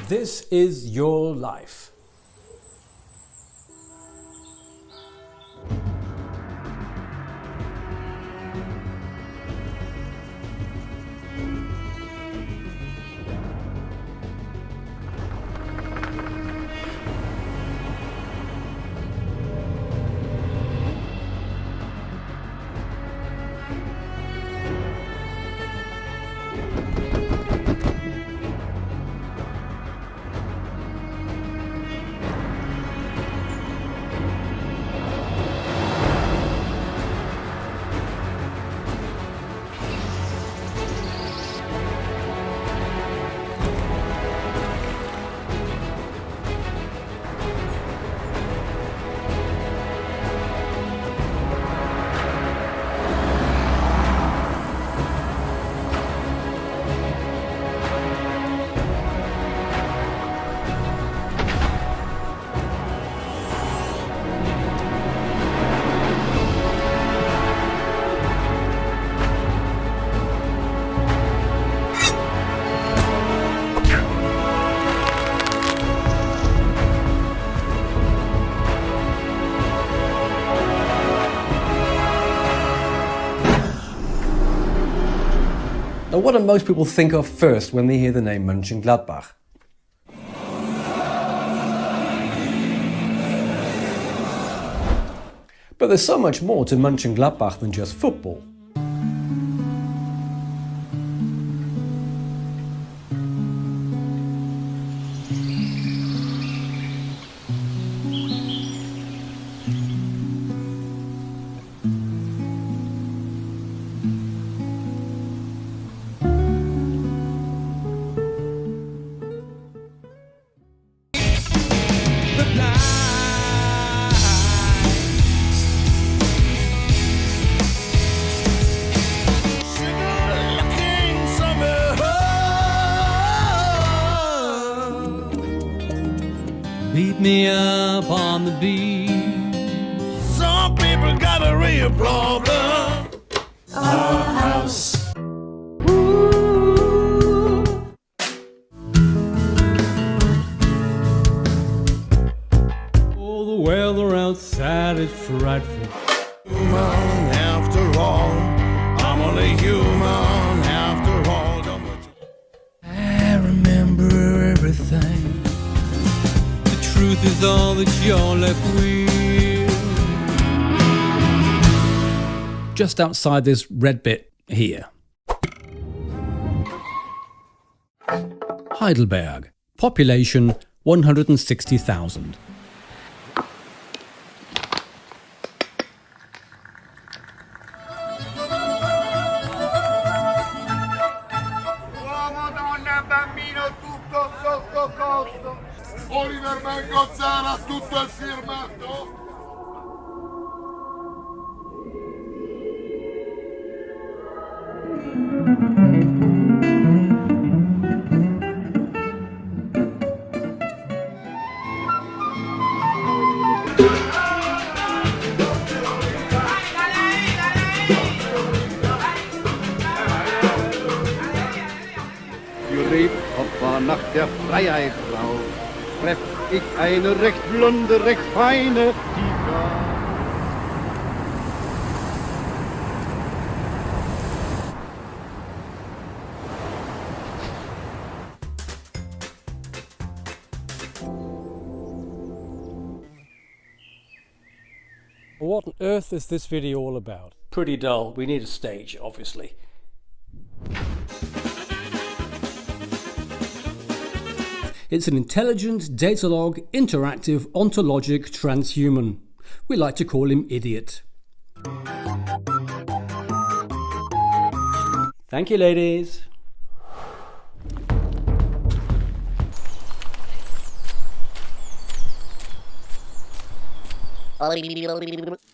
This is your life. Now, what do most people think of first when they hear the name Mönchengladbach? But there's so much more to Mönchengladbach than just football. Meet me up on the beach. Some people got a real problem. Our house. Oh, the weather outside is frightful. Human after all, I'm only human after all. I remember everything. Truth is all that you're left with. Just outside this red bit here. Heidelberg. Population 160,000. Uomo, donna, bambino, tutto sotto costo. Oliver Mangozzara, tutto il firmato. Greep op haar nacht der Freiheit drauf, treff ich eine recht blonde, recht feine Tiger. What on earth is this video all about? Pretty dull. We need a stage, obviously. It's an intelligent, data-log, interactive, ontologic transhuman. We like to call him Idiot. Thank you, ladies. Ollie.